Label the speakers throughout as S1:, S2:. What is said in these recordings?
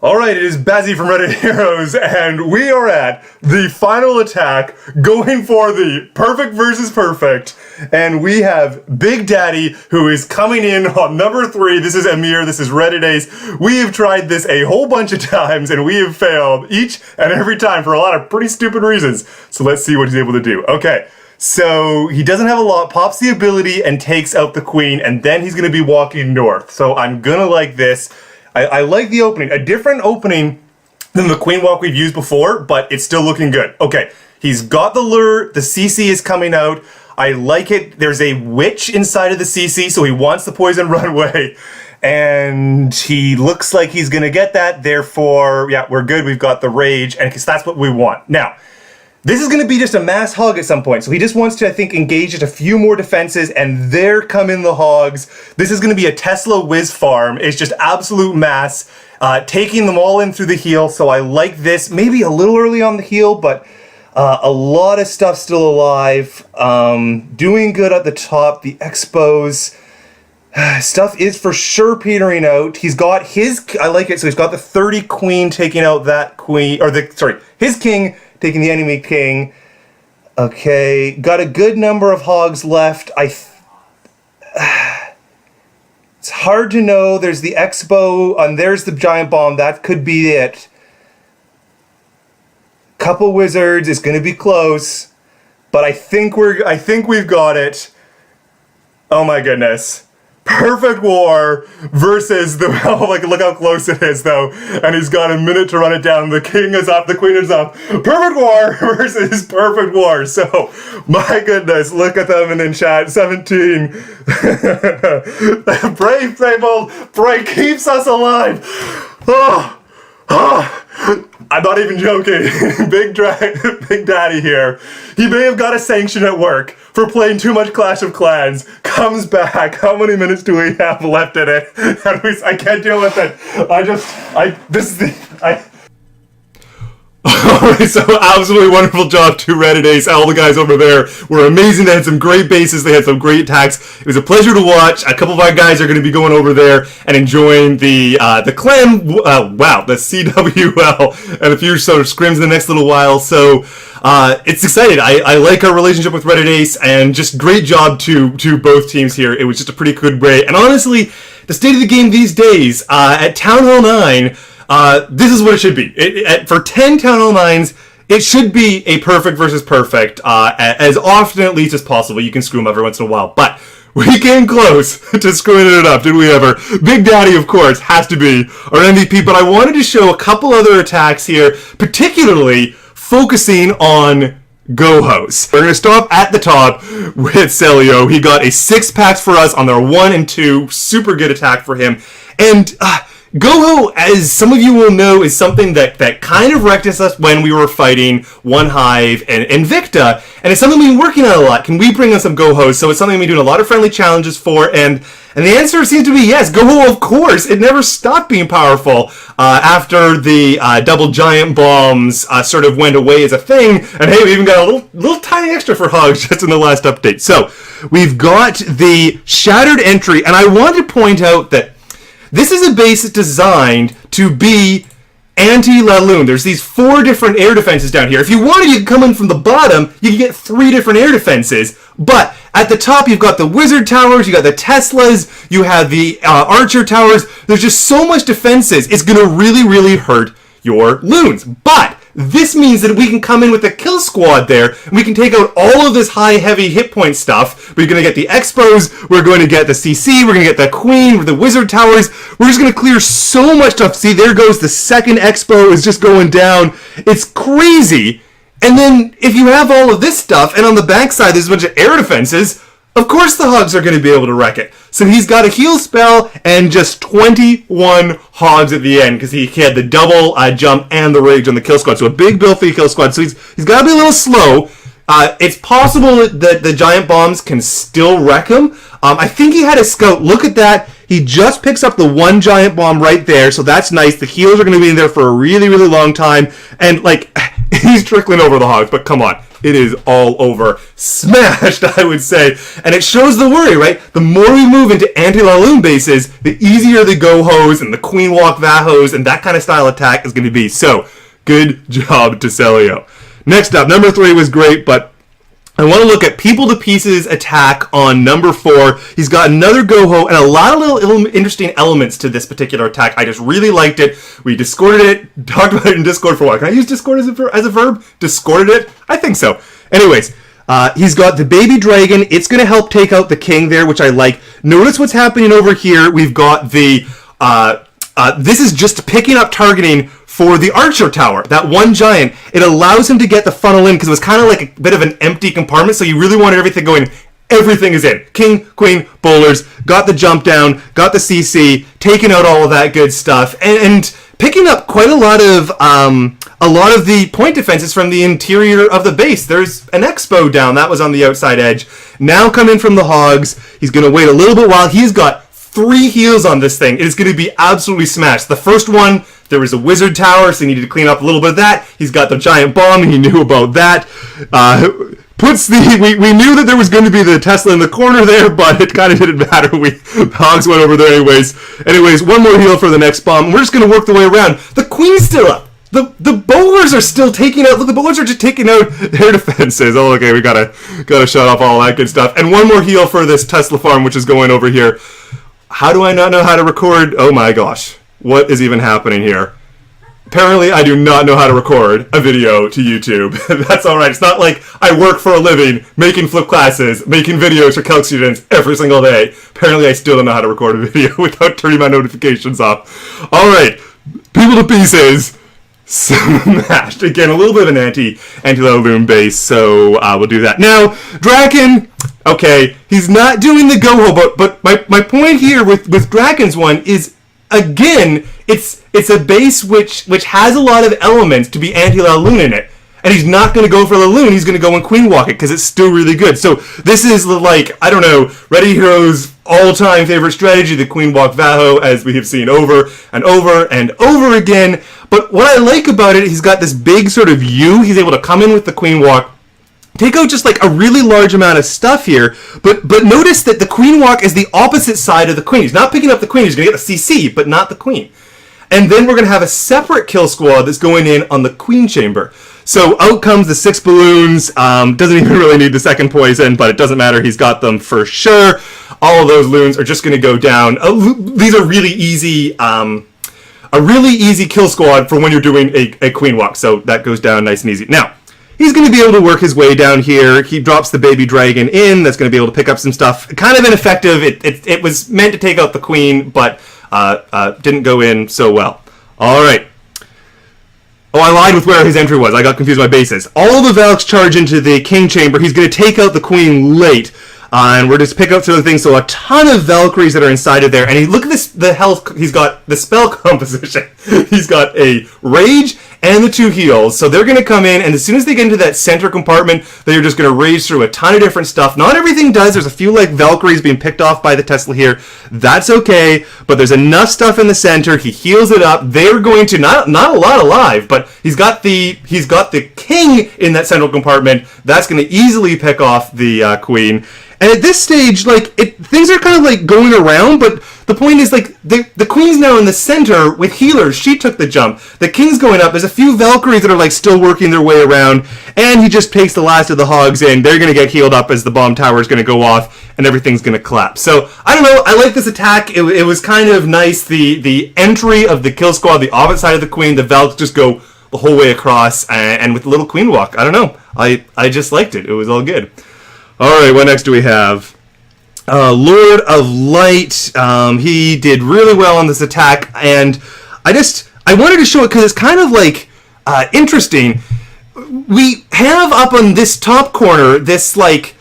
S1: Alright, it is Bazzy from Reddit Heroes, and we are at the final attack, going for the perfect versus perfect, and we have Big Daddy, who is coming in on number 3. This is Amir, this is Reddit Ace. We have tried this a whole bunch of times, and we have failed each and every time for a lot of pretty stupid reasons. So let's see what he's able to do. Okay, so he doesn't have a lot, pops the ability and takes out the queen, and then he's going to be walking north. So I'm gonna like this. I like the opening. A different opening than the queen walk we've used before, but it's still looking good. Okay, he's got the lure, the CC is coming out. I like it. There's a witch inside of the CC, so he wants the poison runway. And he looks like he's gonna get that, therefore, yeah, we're good. We've got the rage, and because that's what we want. Now, this is going to be just a mass hog at some point, so he just wants to, I think, engage just a few more defenses, and there come in the hogs. This is going to be a Tesla whiz farm. It's just absolute mass, taking them all in through the heel, so I like this. Maybe a little early on the heel, but a lot of stuff still alive. Doing good at the top. The expos. Stuff is for sure petering out. He's got his, I like it, so he's got the 30 queen taking out that queen, or his king taking the enemy king. Okay, got a good number of hogs left. It's hard to know. There's the expo, and there's the giant bomb. That could be it. Couple wizards. It's going to be close, but I think we've got it. Oh my goodness. Perfect war versus the, oh, like, look how close it is though, and he's got a minute to run it down. The king is up, the queen is up. Perfect war versus perfect war. So, my goodness, look at them in chat. 17. Brave people, Bray keeps us alive. I'm not even joking. Big Daddy here. He may have got a sanction at work for playing too much Clash of Clans. Comes back. How many minutes do we have left in it? I can't deal with it. Alright, so absolutely wonderful job to Reddit Ace. All the guys over there were amazing. They had some great bases. They had some great attacks. It was a pleasure to watch. A couple of our guys are going to be going over there and enjoying the clan, the CWL, and a few sort of scrims in the next little while. So it's exciting. I like our relationship with Reddit Ace, and just great job to both teams here. It was just a pretty good way. And honestly, the state of the game these days, at Town Hall 9, this is what it should be. For 10 Town Hall 9s, it should be a perfect versus perfect, as often at least as possible. You can screw them every once in a while, but we came close to screwing it up, did we ever? Big Daddy, of course, has to be our MVP, but I wanted to show a couple other attacks here, particularly focusing on Go-Host. We're going to stop at the top with Celio. He got a 6-pack for us on their 1 and 2. Super good attack for him. And Go-Ho, as some of you will know, is something that kind of wrecked us when we were fighting One Hive and Invicta, and it's something we've been working on a lot. Can we bring on some Go-Hos? So it's something we've been doing a lot of friendly challenges for, and the answer seems to be yes. Go-Ho, of course. It never stopped being powerful after the double giant bombs sort of went away as a thing, and hey, we even got a little tiny extra for HOGS just in the last update. So we've got the Shattered Entry, and I want to point out that this is a base that's designed to be anti-Laloon. There's these 4 different air defenses down here. If you wanted, you could come in from the bottom, you could get 3 different air defenses. But at the top, you've got the wizard towers, you got the Teslas, you have the archer towers. There's just so much defenses. It's going to really, really hurt your loons. But this means that we can come in with a kill squad there, and we can take out all of this high, heavy hit point stuff. We're going to get the expos, we're going to get the CC, we're going to get the queen, the wizard towers. We're just going to clear so much stuff. See, there goes the second expo is just going down. It's crazy. And then, if you have all of this stuff, and on the backside there's a bunch of air defenses, of course the hogs are going to be able to wreck it. So he's got a heal spell and just 21 hogs at the end because he had the double jump and the rage on the kill squad. So a big build for the kill squad. So he's got to be a little slow. It's possible that the giant bombs can still wreck him. I think he had a scout. Look at that. He just picks up the 1 giant bomb right there. So that's nice. The heals are going to be in there for a really, really long time. And, like, he's trickling over the hogs. But come on. it is all over. Smashed, I would say. And it shows the worry, right? The more we move into anti-Laloon bases, the easier the Go-Hos and the Queen Walk Vahos and that kind of style attack is going to be. So, good job to Celio. Next up, number 3 was great, but I want to look at People to Pieces attack on number 4. He's got another Go-Ho and a lot of little interesting elements to this particular attack. I just really liked it. We discorded it, talked about it in Discord for a while. Can I use Discord as a verb? Discorded it? I think so. Anyways, he's got the baby dragon. It's going to help take out the king there, which I like. Notice what's happening over here. We've got the... this is just picking up targeting for the archer tower, that one giant. It allows him to get the funnel in because it was kind of like a bit of an empty compartment, so you really wanted everything going. Everything is in. King, queen, bowlers, got the jump down, got the CC, taking out all of that good stuff, and picking up quite a lot of the point defenses from the interior of the base. There's an Expo down, that was on the outside edge. Now coming from the Hogs, he's going to wait a little bit while he's got 3 heals on this thing. It is going to be absolutely smashed. The first one, there was a wizard tower, so he needed to clean up a little bit of that. He's got the giant bomb, and he knew about that. We knew that there was going to be the Tesla in the corner there, but it kind of didn't matter. Hogs went over there anyways. Anyways, one more heal for the next bomb. We're just going to work the way around. The queen's still up. The bowlers are still taking out. Look, the bowlers are just taking out air defenses. Oh, okay, we gotta shut off all that good stuff. And one more heal for this Tesla farm, which is going over here. How do I not know how to record? Oh my gosh. What is even happening here? Apparently, I do not know how to record a video to YouTube. That's alright. It's not like I work for a living making flip classes, making videos for calc students every single day. Apparently, I still don't know how to record a video without turning my notifications off. Alright. People to Pieces. Smashed. Again, a little bit of an anti-Laloon base, so we'll do that. Now, Draken, okay, he's not doing the Go-Ho, but my point here with Draken's one is, again, it's a base which has a lot of elements to be anti-Laloon in it. And he's not going to go for Laloon, he's going to go and Queen Walk it, because it's still really good. So this is like, I don't know, Ready Hero's all-time favorite strategy, the Queen Walk Vaho, as we have seen over and over and over again. But what I like about it, he's got this big sort of U, he's able to come in with the Queen Walk, take out just like a really large amount of stuff here, but notice that the Queen Walk is the opposite side of the Queen. He's not picking up the Queen, he's going to get the CC, but not the Queen. And then we're going to have a separate kill squad that's going in on the Queen Chamber. So out comes the 6 balloons, doesn't even really need the second poison, but it doesn't matter, he's got them for sure. All of those loons are just going to go down. These are really easy, a really easy kill squad for when you're doing a Queen Walk, so that goes down nice and easy. Now, he's going to be able to work his way down here. He drops the baby dragon in. That's going to be able to pick up some stuff. Kind of ineffective. It was meant to take out the queen, but didn't go in so well. All right. Oh, I lied with where his entry was. I got confused by bases. All the Valks charge into the king chamber. He's going to take out the queen late. And we're just pick up some other things. So a ton of Valkyries that are inside of there. And look at this, the health. He's got the spell composition. He's got a rage and the 2 heals. So they're going to come in, and as soon as they get into that center compartment, they're just going to rage through a ton of different stuff. Not everything does. There's a few like Valkyries being picked off by the Tesla here. That's okay, but there's enough stuff in the center. He heals it up. They're going to not a lot alive, but he's got the king in that central compartment. That's going to easily pick off the queen. And at this stage, like, things are kind of like going around, but the point is, like, the queen's now in the center with healers. She took the jump. The king's going up. There's a few Valkyries that are, like, still working their way around, and he just takes the last of the Hogs in. They're going to get healed up as the bomb tower is going to go off, and everything's going to collapse. So, I don't know. I like this attack. It was kind of nice. The entry of the kill squad, the opposite side of the queen, the Valks just go the whole way across, and with the little queen walk. I don't know. I just liked it. It was all good. Alright, what next do we have? Lord of Light. He did really well on this attack, and I wanted to show it because it's kind of like interesting. We have up on this top corner this like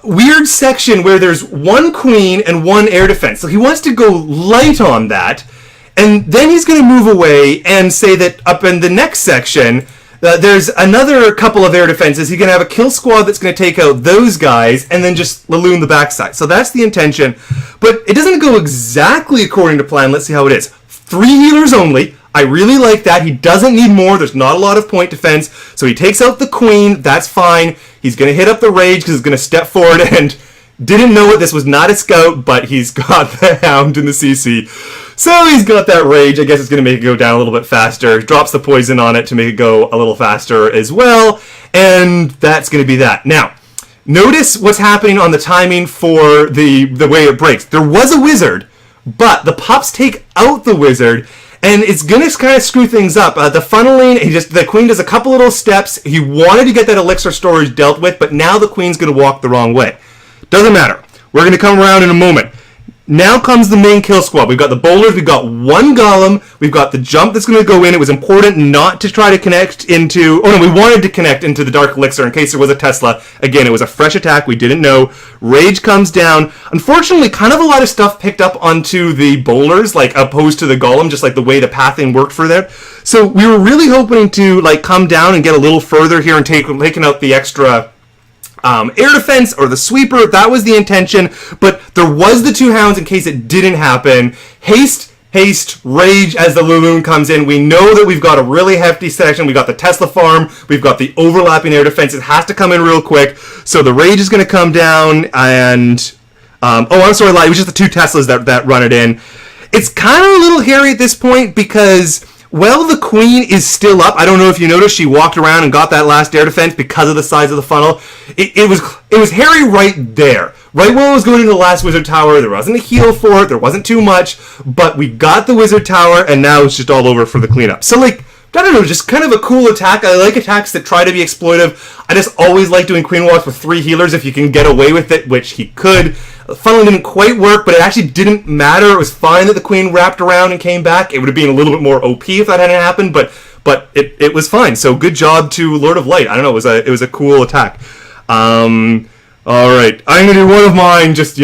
S1: weird section where there's 1 queen and 1 air defense. So he wants to go light on that, and then he's going to move away and say that up in the next section, there's another couple of air defenses. He's going to have a kill squad that's going to take out those guys and then just Laloon the backside. So that's the intention. But it doesn't go exactly according to plan. Let's see how it is. 3 healers only. I really like that. He doesn't need more. There's not a lot of point defense. So he takes out the queen. That's fine. He's going to hit up the rage because he's going to step forward and didn't know it. This was not a scout, but he's got the hound in the CC. So he's got that rage. I guess it's going to make it go down a little bit faster. Drops the poison on it to make it go a little faster as well. And that's going to be that. Now, notice what's happening on the timing for the way it breaks. There was a wizard, but the pups take out the wizard, and it's going to kind of screw things up. The funneling, the queen does a couple little steps. He wanted to get that elixir storage dealt with, but now the queen's going to walk the wrong way. Doesn't matter. We're going to come around in a moment. Now comes the main kill squad. We've got the bowlers, we've got one golem, we've got the jump that's going to go in. It was important not to try to connect into... Oh no, we wanted to connect into the Dark Elixir in case there was a Tesla. Again, it was a fresh attack, we didn't know. Rage comes down. Unfortunately, kind of a lot of stuff picked up onto the bowlers, like opposed to the golem, just like the way the pathing worked for them. So we were really hoping to like come down and get a little further here and taking out the extra... air defense or the sweeper, that was the intention, but there was the two hounds in case it didn't happen. Haste, rage as the Laloon comes in. We know that we've got a really hefty section. We've got the Tesla farm. We've got the overlapping air defense. It has to come in real quick. So the rage is going to come down and... I'm sorry, it was just the two Teslas that run it in. It's kind of a little hairy at this point because... Well, the queen is still up. I don't know if you noticed, she walked around and got that last air defense because of the size of the funnel. It was hairy right there. Right when it was going into the last wizard tower, there wasn't a heal for it, there wasn't too much, but we got the wizard tower, and now it's just all over for the cleanup. So, like, I don't know, just kind of a cool attack. I like attacks that try to be exploitive. I just always like doing queen walks with 3 healers if you can get away with it, which he could. The funnel didn't quite work, but it actually didn't matter. It was fine that the queen wrapped around and came back. It would have been a little bit more OP if that hadn't happened, but it was fine. So good job to Lord of Light. I don't know, it was a cool attack. All right, I'm gonna do one of mine. Just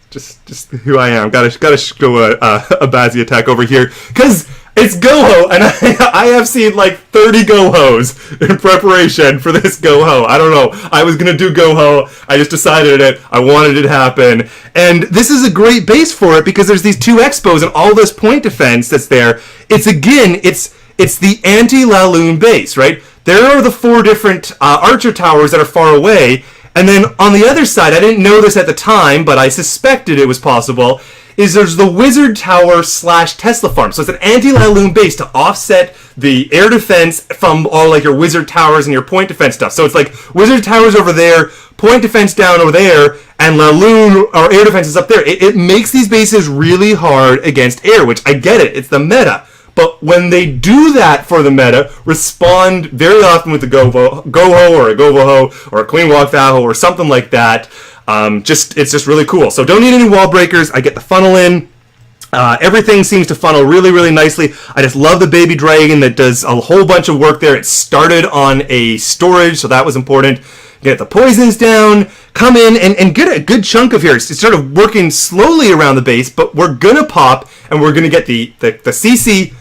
S1: just who I am. Gotta go a Bazzy attack over here because it's Goho, and I have seen like 30 Gohos in preparation for this Goho. I don't know. I was going to do Goho. I just decided it. I wanted it to happen. And this is a great base for it because there's these 2 expos and all this point defense that's there. It's the anti-Laloon base, right? There are the 4 different archer towers that are far away. And then on the other side, I didn't know this at the time, but I suspected it was possible, is there's the Wizard Tower / Tesla Farm. So it's an anti-Laloon base to offset the air defense from all like your Wizard Towers and your point defense stuff. So it's like Wizard Towers over there, point defense down over there, and Laloon or air defense is up there. It makes these bases really hard against air, which I get it. It's the meta. But when they do that for the meta, respond very often with the Goho or a Govoho or a Queen Walk Vaho or something like that. It's just really cool. So don't need any wall breakers. I get the funnel in. Everything seems to funnel really, really nicely. I just love the baby dragon that does a whole bunch of work there. It started on a storage, so that was important. Get the poisons down, come in, and get a good chunk of here. It's sort of working slowly around the base, but we're going to pop, and we're going to get the CC,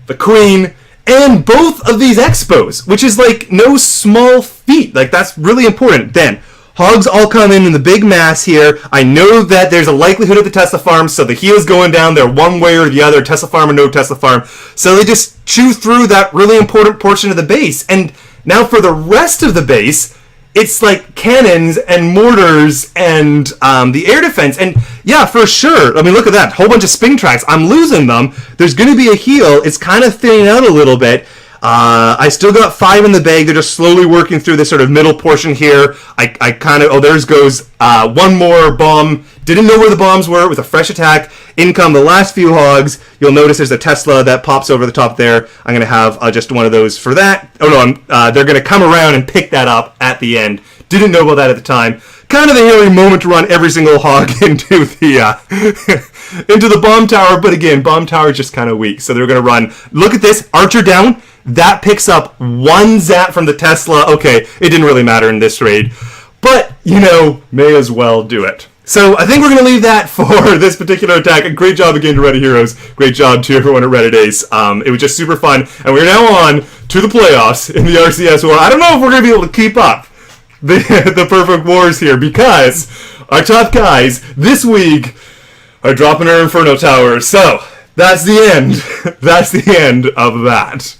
S1: the queen, and both of these expos, which is like no small feat. Like, that's really important. Then Hogs all come in the big mass here. I know that there's a likelihood of the Tesla farm, so the heal's going down there one way or the other, Tesla farm or no Tesla farm. So they just chew through that really important portion of the base. And now for the rest of the base, it's like cannons and mortars and the air defense. And yeah, for sure. I mean, look at that. Whole bunch of spin tracks. I'm losing them. There's going to be a heal. It's kind of thinning out a little bit. I still got 5 in the bag. They're just slowly working through this sort of middle portion here. I kind of... Oh, there's goes one more bomb. Didn't know where the bombs were. With a fresh attack. In come the last few hogs. You'll notice there's a Tesla that pops over the top there. I'm going to have just one of those for that. Oh, no. They're going to come around and pick that up at the end. Didn't know about that at the time. Kind of a hairy moment to run every single hog into the into the bomb tower. But again, bomb tower is just kind of weak. So they're going to run. Look at this. Archer down. That picks up 1 zap from the Tesla. Okay, it didn't really matter in this raid. But, may as well do it. So I think we're going to leave that for this particular attack. A great job again to Reddit Heroes. Great job to everyone at Reddit Ace. It was just super fun. And we're now on to the playoffs in the RCS War. I don't know if we're going to be able to keep up the perfect wars here because our top guys this week are dropping our Inferno Towers. So That's the end. That's the end of that.